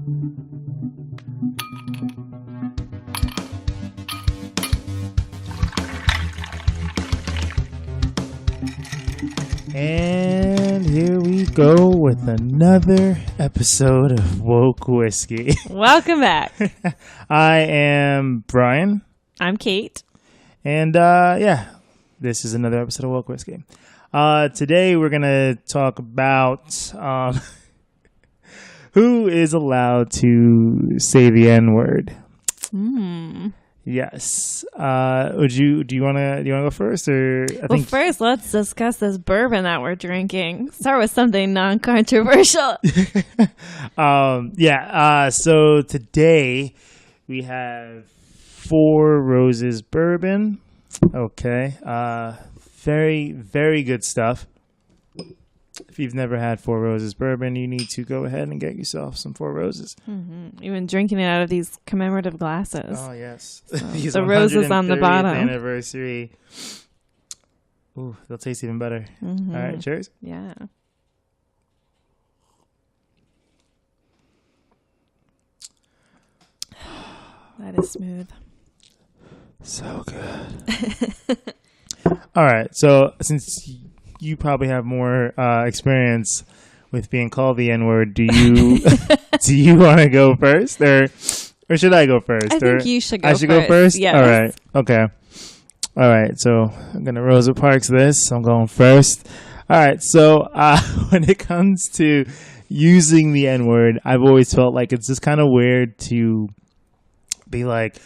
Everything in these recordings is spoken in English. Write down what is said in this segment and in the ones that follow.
And here we go with another episode of Woke Whiskey. Welcome back. I am Brian. I'm Kate. And this is another episode of Woke Whiskey. Today we're going to talk about who is allowed to say the N-word. Yes. Do you want to go first, or First let's discuss this bourbon that we're drinking. Start with something non-controversial. So today we have Four Roses bourbon. Okay. Very, very good stuff. If you've never had Four Roses bourbon, you need to go ahead and get yourself some Four Roses. Mm-hmm. Even drinking it out of these commemorative glasses. Oh, yes. The roses on the bottom. Anniversary. Ooh, they'll taste even better. Mm-hmm. All right, cheers. Yeah. That is smooth. So good. All right, so since you probably have more experience with being called the N-word, do you want to go first, or should I go first? I think you should go first. I should go first? Yes. All right. Okay. All right. So I'm going to Rosa Parks this. I'm going first. All right. So when it comes to using the N-word, I've always felt like it's just kind of weird to be like,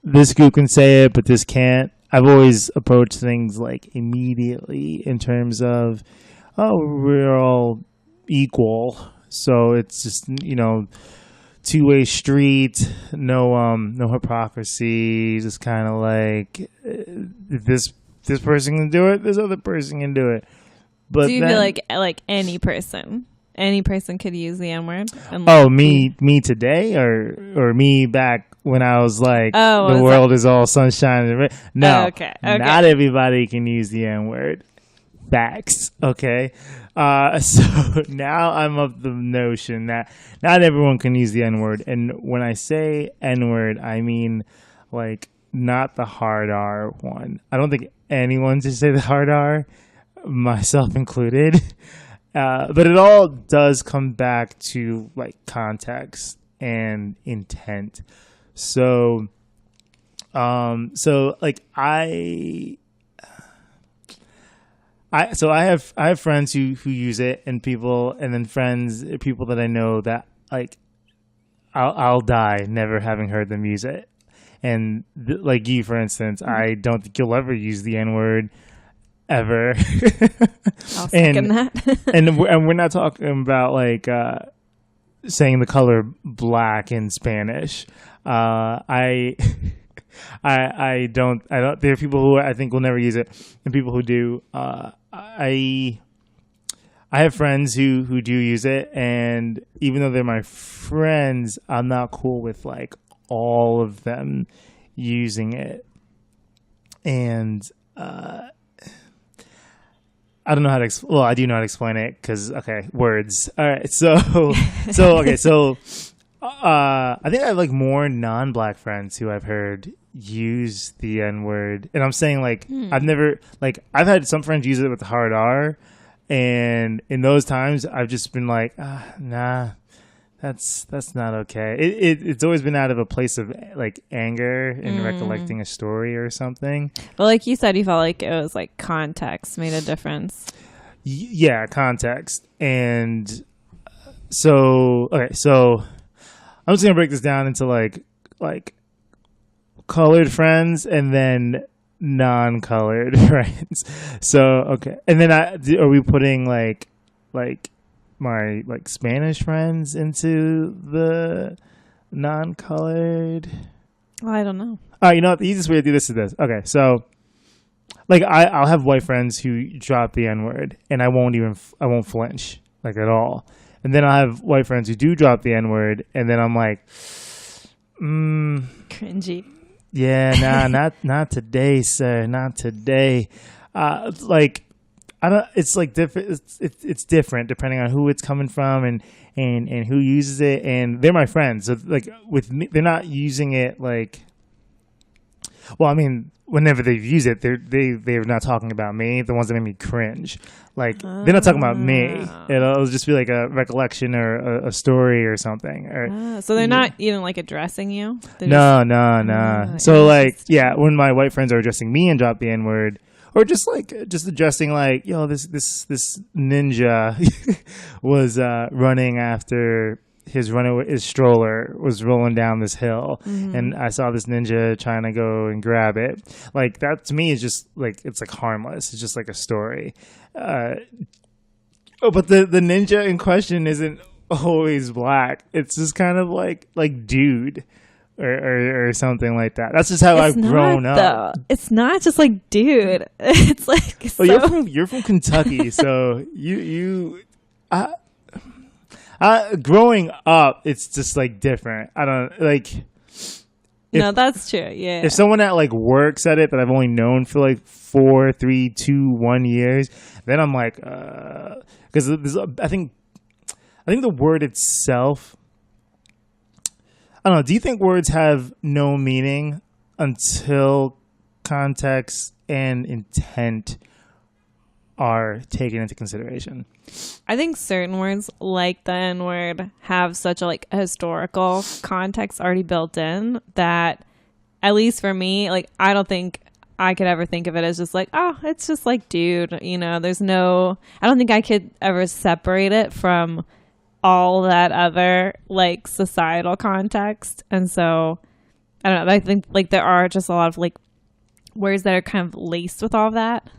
this group can say it, but this can't. I've always approached things like immediately in terms of, we're all equal. So it's just, two-way street, no hypocrisy, just kind of like if this person can do it, this other person can do it. But do you feel like any person could use the N-word? Me today or me back when I was like, the world is all sunshine and no, okay. Not everybody can use the N-word. Facts. Okay. So now I'm of the notion that not everyone can use the N-word. And when I say N-word, I mean like not the hard R one. I don't think anyone should say the hard R, myself included. But it all does come back to like context and intent. So like I have friends who use it, and people that I know that like I'll die never having heard them use it. And like you, for instance, I don't think you'll ever use the N-word ever. I'll second that. and we're not talking about like saying the color black in Spanish. I don't. There are people who I think will never use it, and people who do. I have friends who do use it, and even though they're my friends, I'm not cool with like all of them using it. And I don't know how to. I do know how to explain it because words. All right, so I think I have like more non-black friends who I've heard use the N-word, and I'm saying like I've had some friends use it with the hard R, and in those times I've just been like, nah, that's not okay. It's always been out of a place of like anger and recollecting a story or something. Well, like you said, you felt like it was like context made a difference. Yeah, context. And so I'm just gonna break this down into like colored friends and then non-colored friends. So and then are we putting like my like Spanish friends into the non-colored? Well, I don't know. You know what? The easiest way to do this is this. Okay, so like I'll have white friends who drop the N-word, and I won't flinch like at all. And then I'll have white friends who do drop the N-word, and then I'm like, cringy. Yeah, nah, not today, sir. Not today. Like I don't. It's like different. It's different depending on who it's coming from and who uses it. And they're my friends. So like with me, they're not using it like. Well, I mean, whenever they use it, they're not talking about me. The ones that make me cringe, like they're not talking about me. It'll just be like a recollection or a story or something. Or so they're not even like addressing you. No. So like, yeah, when my white friends are addressing me and drop the N-word, or just addressing like, yo, this ninja was running after. His stroller was rolling down this hill, and I saw this ninja trying to go and grab it. Like that to me is just like it's like harmless. It's just like a story. But the ninja in question isn't always black. It's just kind of like dude. Or something like that. That's just how I've grown up. Though. It's not just like dude. It's like you're from Kentucky, so you growing up, it's just like different. I don't like. No, that's true. Yeah. If someone that like works at it that I've only known for like 4, 3, 2, 1 years, then I'm like, because I think the word itself. I don't know. Do you think words have no meaning until context and intent are taken into consideration? I think certain words like the N-word have such a like historical context already built in that, at least for me, like I don't think I could ever think of it as just like, oh, it's just like dude, you know, I don't think I could ever separate it from all that other like societal context. And so I don't know, I think like there are just a lot of like words that are kind of laced with all that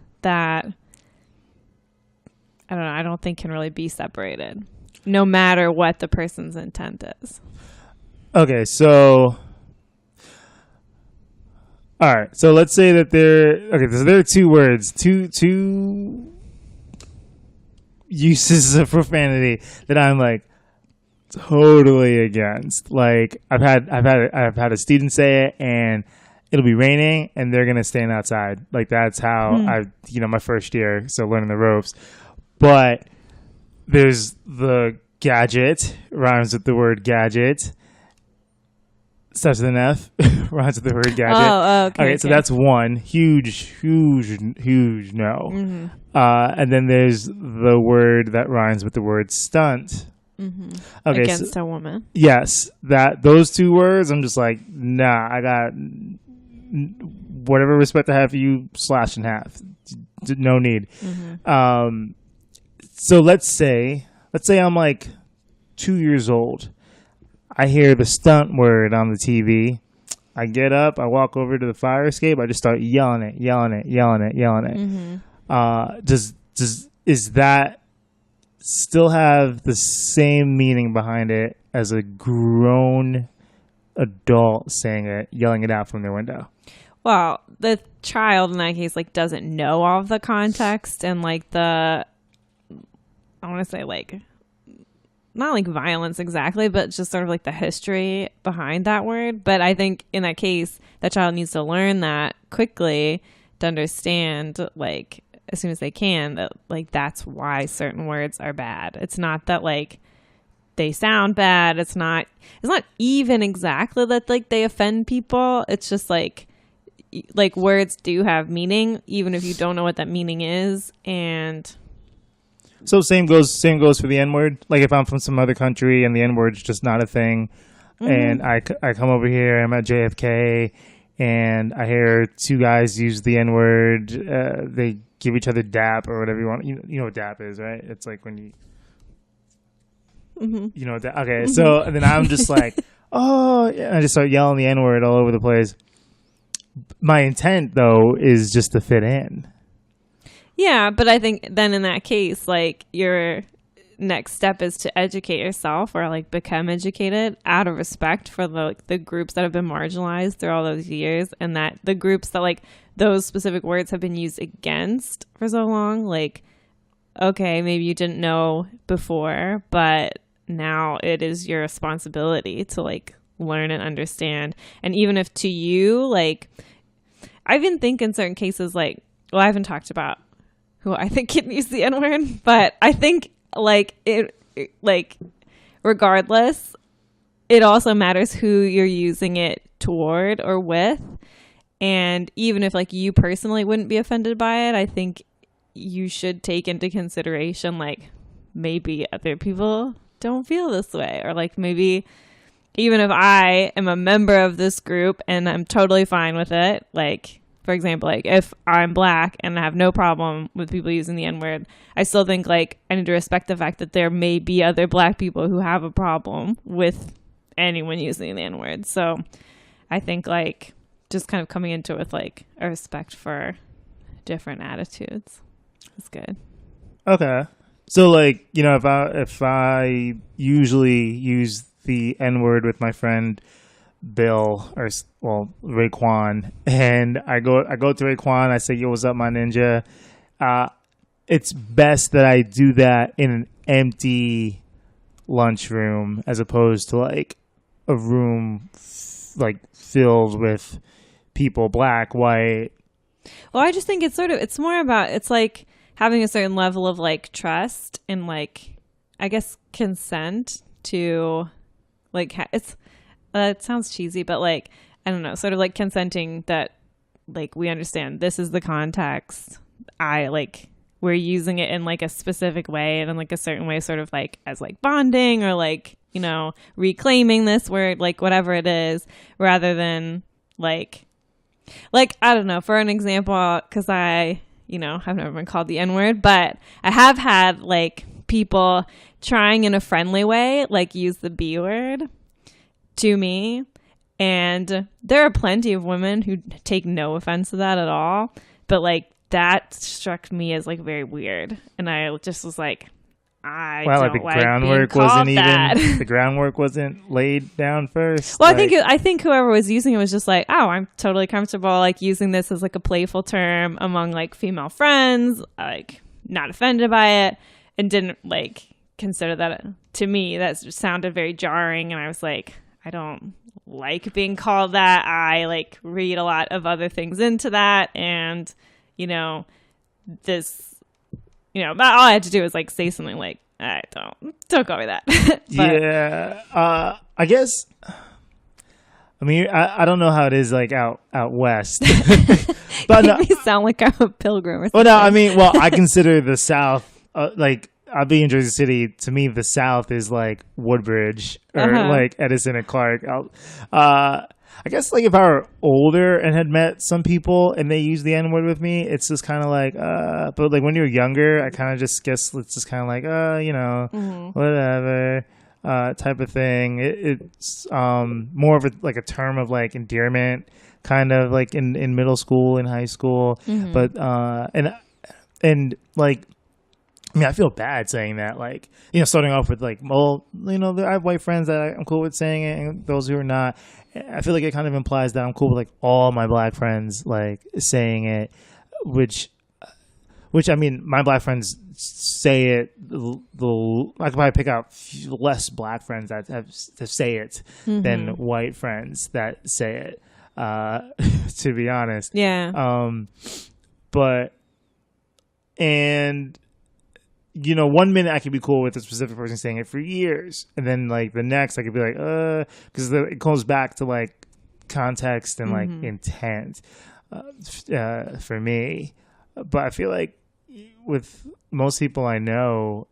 I don't know, I don't think can really be separated no matter what the person's intent is. Okay, so all right, so let's say that so there are two words, two uses of profanity that I'm like totally against. Like I've had a student say it, and it'll be raining, and they're gonna stand outside. Like that's how my first year, so learning the ropes. But there's the gadget, rhymes with the word gadget. Starts with an F, rhymes with the word gadget. Oh, okay. So that's one huge no. Mm-hmm. And then there's the word that rhymes with the word stunt. Mm-hmm. Okay, against a woman. Yes, those two words. I'm just like, nah. I got whatever respect I have for you, slash in half. No need. Mm-hmm. So let's say I'm like 2 years old. I hear the stunt word on the TV. I get up, I walk over to the fire escape. I just start yelling it. Mm-hmm. Is that still have the same meaning behind it as a grown adult saying it, yelling it out from their window? Well, the child in that case like doesn't know all of the context and like I want to say like not like violence exactly, but just sort of like the history behind that word. But I think in that case, that child needs to learn that quickly to understand, like as soon as they can, that like that's why certain words are bad. It's not that like they sound bad. It's not even exactly that like they offend people. It's just like words do have meaning, even if you don't know what that meaning is. And so same goes for the N-word. Like if I'm from some other country and the N-word's just not a thing, and I come over here, I'm at JFK, and I hear two guys use the N-word. They give each other dap or whatever you want. You know what dap is, right? It's like when you, you know what that. Okay, so and then I'm just like, oh, yeah, I just start yelling the N-word all over the place. My intent though is just to fit in. Yeah, but I think then in that case, like your next step is to educate yourself or like become educated out of respect for the groups that have been marginalized through all those years, and that the groups that like those specific words have been used against for so long. Like, okay, maybe you didn't know before, but now it is your responsibility to like learn and understand. And even if to you, like, I even think in certain cases, like, well, I haven't talked about who I think can use the N-word, but I think like regardless, it also matters who you're using it toward or with. And even if like you personally wouldn't be offended by it, I think you should take into consideration like maybe other people don't feel this way, or like maybe even if I am a member of this group and I'm totally fine with it, like for example, like if I'm black and I have no problem with people using the N-word, I still think like I need to respect the fact that there may be other black people who have a problem with anyone using the N-word. So I think like just kind of coming into it with like a respect for different attitudes is good. Okay. So like, you know, if I usually use the N-word with my friend Bill, or Raekwon, and I go to Raekwon, I say, "Yo, what's up, my ninja?" It's best that I do that in an empty lunchroom as opposed to like a room like filled with people, black, white. Well, I just think it's more about, it's like having a certain level of like trust and like, I guess, consent to like, it sounds cheesy, but like, I don't know, sort of like consenting that like we understand this is the context. We're using it in like a specific way and in like a certain way, sort of like as like bonding or like, you know, reclaiming this word, like whatever it is, rather than like, I don't know, for an example, because I, you know, I've never been called the N-word, but I have had like people trying in a friendly way, like use the B word to me. And there are plenty of women who take no offense to that at all. But like that struck me as like very weird. And I just was like, the groundwork wasn't laid down first. Well, like, I think whoever was using it was just like, oh, I'm totally comfortable like using this as like a playful term among like female friends, like not offended by it, and didn't like consider that. To me, that sounded very jarring, and I was like, I don't like being called that. I like read a lot of other things into that, and you know, this, you know, all I had to do was like say something like, I don't call me that. Yeah, I guess. I mean, I don't know how it is like out west, but you make me sound like I'm a pilgrim. Or something. Well, no, I mean, I consider the South like. I'll be in Jersey City. To me, the South is like Woodbridge or like Edison and Clark. I guess like if I were older and had met some people and they use the N-word with me, it's just kind of like, but like when you're younger, I kind of just guess it's just kind of like, you know, whatever, type of thing. It's more of like a term of like endearment, kind of like in middle school and high school. But, and like, I mean, I feel bad saying that, like, you know, starting off with like, well, you know, I have white friends that I'm cool with saying it, and those who are not. I feel like it kind of implies that I'm cool with like all my black friends like saying it, which I mean, my black friends say it. I could probably pick out less black friends that have to say it than white friends that say it. To be honest, yeah. You know, 1 minute I could be cool with a specific person saying it for years, and then like the next I could be like, because it goes back to like context and like intent for me. But I feel like with most people I know,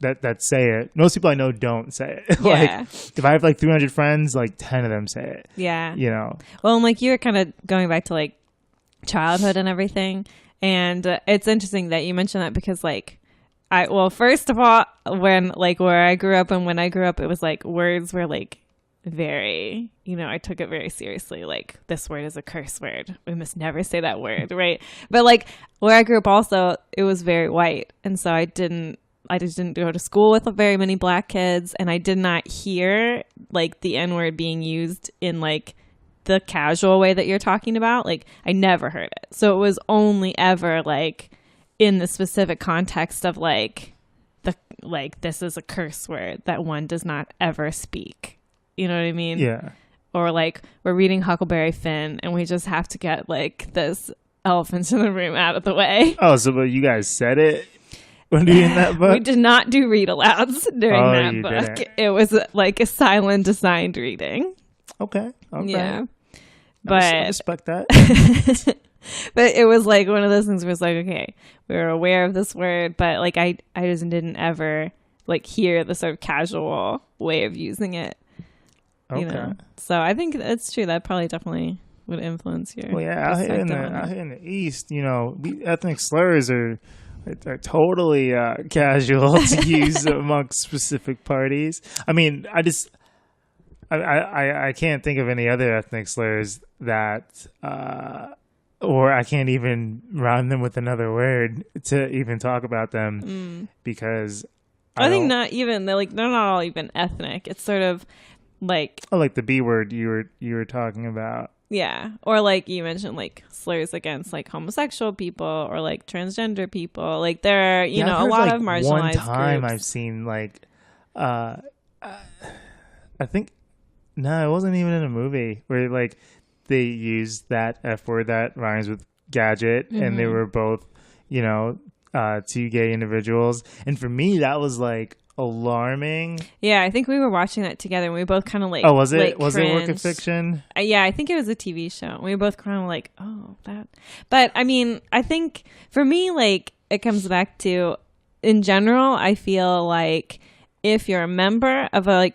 that say it. Most people I know don't say it. Like if I have like 300 friends, like 10 of them say it. Yeah, you know. Well, and like you're kind of going back to like childhood and everything, and it's interesting that you mentioned that because like. First of all, when like where I grew up and when I grew up, it was like words were like very, you know, I took it very seriously. Like this word is a curse word. We must never say that word, right? But like where I grew up also, it was very white. And so I just didn't go to school with very many black kids. And I did not hear like the N-word being used in like the casual way that you're talking about. Like I never heard it. So it was only ever like in the specific context of like this is a curse word that one does not ever speak. You know what I mean? Yeah. Or like we're reading Huckleberry Finn and we just have to get like this elephants in the room out of the way. Oh, so but you guys said it when reading that book? We did not do read alouds during that book. Didn't. It was like a silent assigned reading. Okay. Yeah. I respect that. But it was like one of those things where it's like, okay, we were aware of this word, but like I just didn't ever like hear the sort of casual way of using it. Okay. You know? So I think it's true. That probably definitely would influence your. Well, yeah, out here in the East, you know, ethnic slurs are totally casual to use amongst specific parties. I mean, I can't think of any other ethnic slurs that, or I can't even rhyme them with another word to even talk about them because I think not even they're not all even ethnic. It's sort of like like the B word you were talking about. Yeah, or like you mentioned, like slurs against like homosexual people or like transgender people. Like there are a lot of marginalized one time groups. I've seen like, I think no, it wasn't even in a movie where like they used that F word that rhymes with gadget, and they were both, two gay individuals, and for me that was like alarming. Yeah, I think we were watching that together and we both kind of like, oh, was it like, was it work of fiction? Yeah, I think it was a TV show. We were both kind of like, oh, that. But I mean, I think for me, like, it comes back to, in general, I feel like if you're a member of a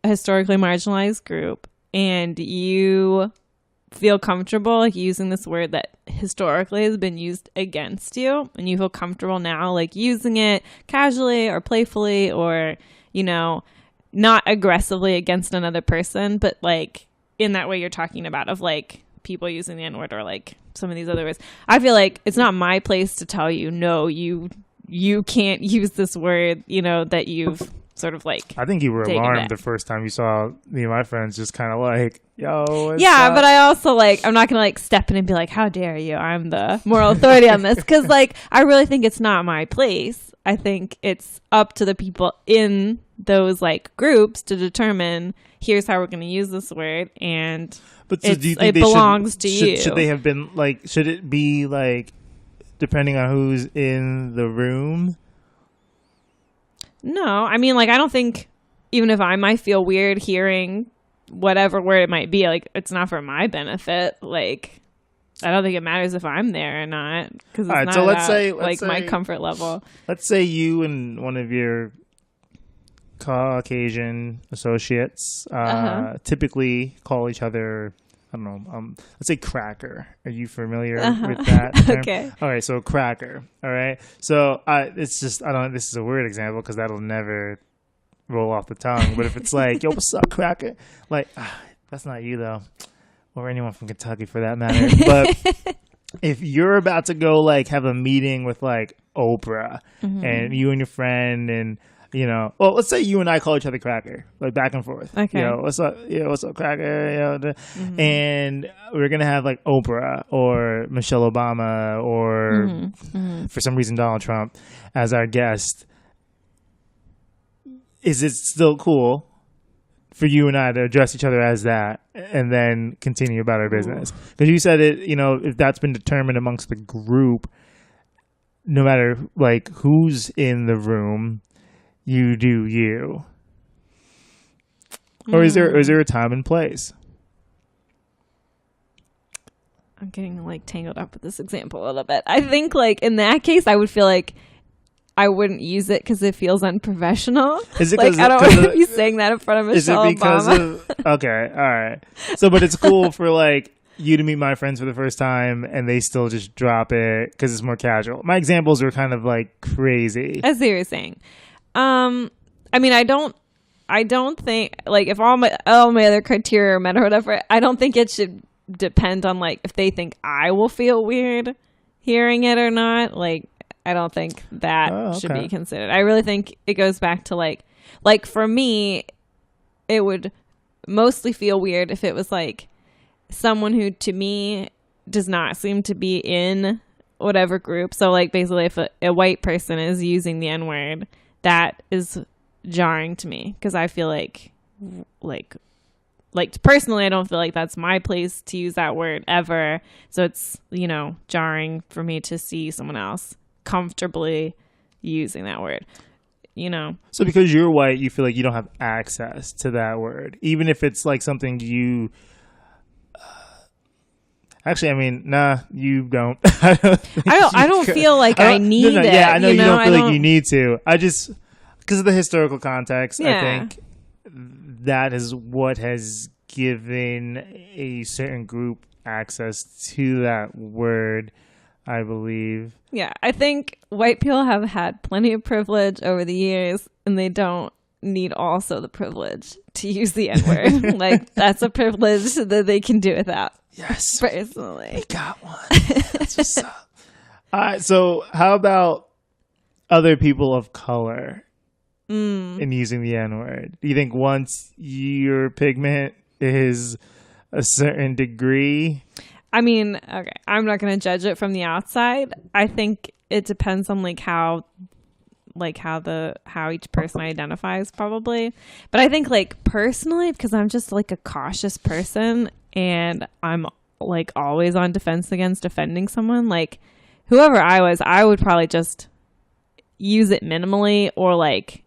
historically marginalized group and you feel comfortable like using this word that historically has been used against you, and you feel comfortable now like using it casually or playfully or not aggressively against another person, but like in that way you're talking about of like people using the N-word or like some of these other words, I feel like it's not my place to tell you no, you can't use this word that you've sort of like. I think you were alarmed the first time you saw me and my friends just kind of like, yo. Yeah, but I also like, I'm not going to like step in and be like, how dare you? I'm the moral authority on this. Because like, I really think it's not my place. I think it's up to the people in those like groups to determine here's how we're going to use this word. And but so do you think it belongs to you. Should they have been like, should it be like, depending on who's in the room? No, I mean, like, I don't think, even if I might feel weird hearing whatever word it might be, like, it's not for my benefit. Like, I don't think it matters if I'm there or not, because it's not so let's say my comfort level. Let's say you and one of your Caucasian associates typically call each other, I don't know, let's say cracker. Are you familiar with that term? Okay. All right, so cracker. All right. So it's just, this is a weird example because that'll never roll off the tongue. But if it's like, yo, what's up, cracker? Like, that's not you, though. Or anyone from Kentucky for that matter. But if you're about to go, like, have a meeting with, like, Oprah and you and your friend and, well, let's say you and I call each other cracker, like back and forth. Okay. What's up? What's up, cracker? And we're going to have like Oprah or Michelle Obama or for some reason Donald Trump as our guest. Is it still cool for you and I to address each other as that and then continue about our business? Because you said it, if that's been determined amongst the group, no matter like who's in the room, you do you. Or is there a time and place? I'm getting like tangled up with this example a little bit. I think like in that case, I would feel like I wouldn't use it because it feels unprofessional. Is it like I don't want to be saying that in front of Michelle Obama. Okay, all right. So, but it's cool for like you to meet my friends for the first time and they still just drop it because it's more casual. My examples are kind of like crazy. I see what you're saying. I mean, I don't think like if all my other criteria are met or whatever, I don't think it should depend on like if they think I will feel weird hearing it or not. Like, I don't think that should be considered. I really think it goes back to like for me, it would mostly feel weird if it was like someone who to me does not seem to be in whatever group. So like basically if a white person is using the N-word, that is jarring to me because I feel like like personally, I don't feel like that's my place to use that word ever. So it's, you know, jarring for me to see someone else comfortably using that word, you know. So because you're white, you feel like you don't have access to that word, even if it's like something you. Actually, I mean, nah, you don't. I don't feel like I need it. Yeah, I know you don't feel like you don't. need to. I just, because of the historical context, I Yeah. think that is what has given a certain group access to that word, I believe. Yeah, I think white people have had plenty of privilege over the years, and they don't need also the privilege to use the N-word. Like, that's a privilege that they can do without. Yes. Personally. We got one. That's what's up. All right, so how about other people of color in using the N-word? Do you think once your pigment is a certain degree? I mean, okay, I'm not going to judge it from the outside. I think it depends on how each person identifies, probably. But I think, like, personally, because I'm just like a cautious person and I'm like always on defense against offending someone, like whoever I would probably just use it minimally, or like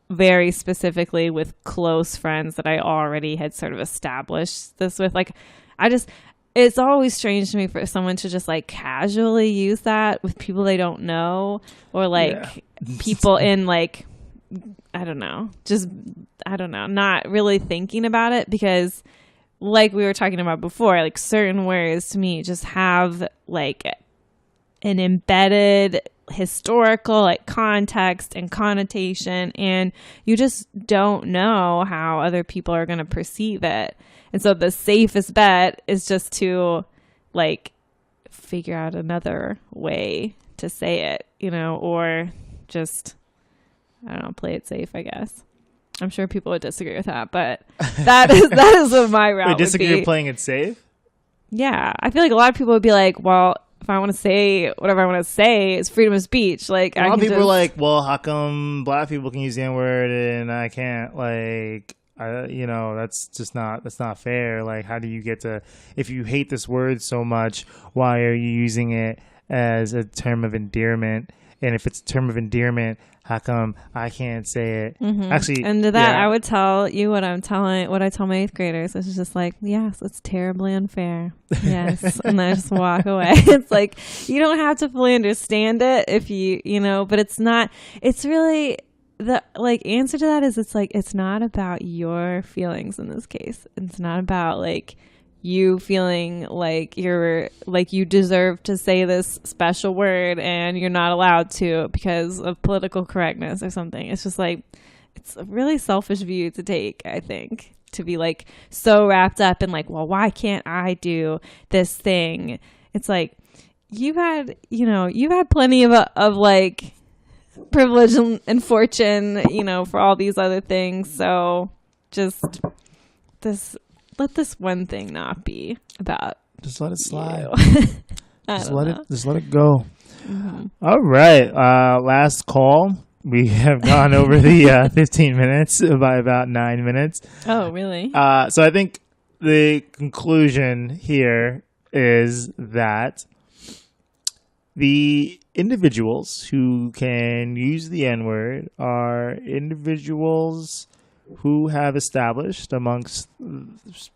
very specifically with close friends that I already had sort of established this with. Like, it's always strange to me for someone to just like casually use that with people they don't know, or like people in like, I don't know, not really thinking about it, because like we were talking about before, like certain words to me just have like an embedded historical like context and connotation, and you just don't know how other people are going to perceive it. And so the safest bet is just to like figure out another way to say it, you know, or just, I don't know, play it safe, I guess. I'm sure people would disagree with that, but that is what my route would be. Disagree with playing it safe? Yeah. I feel like a lot of people would be like, well, if I want to say whatever I want to say, it's freedom of speech. Like, a lot of people are like, well, how come black people can use the N-word and I can't? Like, that's not fair. Like, how do you get to, if you hate this word so much, why are you using it as a term of endearment? And if it's a term of endearment, how come I can't say it? Mm-hmm. Actually, and to that, I would tell you what I tell my 8th graders. It's just like, yes, it's terribly unfair. Yes. And I just walk away. It's like, you don't have to fully understand it if you know, but it's really, the like answer to that is, it's like, it's not about your feelings in this case. It's not about like you feeling like you deserve to say this special word and you're not allowed to because of political correctness or something. It's just like, it's a really selfish view to take, I think, to be like so wrapped up in like, well, why can't I do this thing? It's like, you've had plenty of like privilege and fortune, you know, for all these other things. So just let this one thing not be about. Just let it slide. Just let it go. Mm-hmm. All right. Last call. We have gone over the 15 minutes by about 9 minutes. Oh, really? So I think the conclusion here is that the individuals who can use the N-word are individuals who have established amongst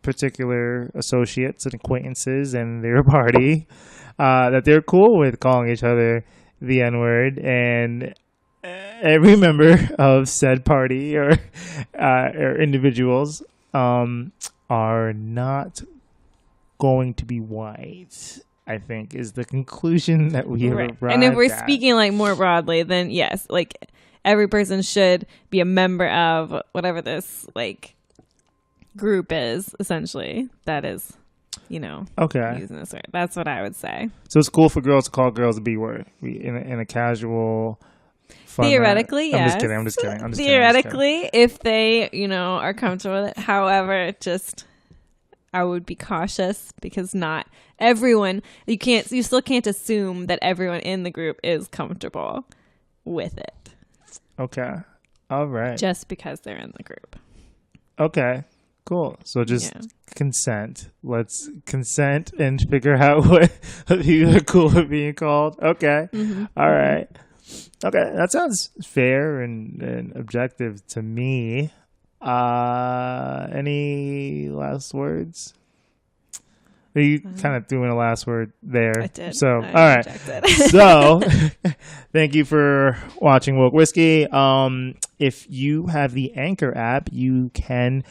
particular associates and acquaintances and their party that they're cool with calling each other the N-word, and every member of said party or individuals are not going to be white, I think, is the conclusion that we have arrived at. And if we're speaking like more broadly, then yes, like every person should be a member of whatever this like group is, essentially, that is, you know, using this word. That's what I would say. So it's cool for girls to call girls the B word in a casual, fun theoretically, manner. yes. I'm just kidding. Theoretically, if they, you know, are comfortable with it. However, I would be cautious, because not everyone, you still can't assume that everyone in the group is comfortable with it. Okay. All right. Just because they're in the group. Okay. Cool. So just Yeah. consent. Let's consent and figure out what people are cool with being called. Okay. All right. Okay. That sounds fair and objective to me. Any last words? You kind of threw in a last word there. I did. So, I all right. rejected. So, thank you for watching Woke Whiskey. If you have the Anchor app, you can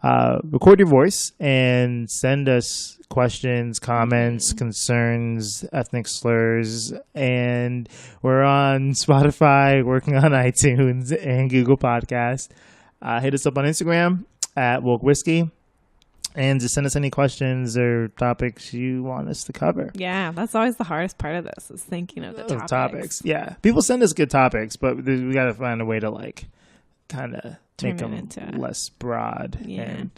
record your voice and send us questions, comments, concerns, ethnic slurs. And we're on Spotify, working on iTunes and Google Podcast. Hit us up on Instagram at Woke Whiskey. And just send us any questions or topics you want us to cover. Yeah, that's always the hardest part of this is thinking of the topics. Yeah. People send us good topics, but we got to find a way to like kind of make them less broad. Yeah. And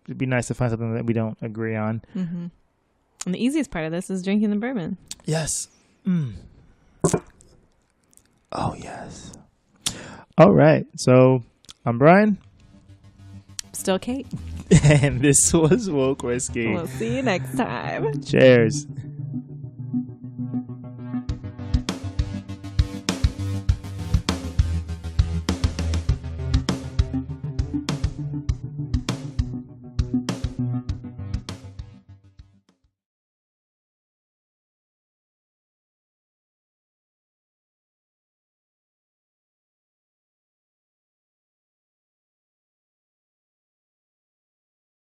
it'd be nice to find something that we don't agree on. And the easiest part of this is drinking the bourbon. Yes. Oh, yes. All right. So I'm Brian. Still Kate. And this was Woke Whiskey. We'll see you next time. Cheers.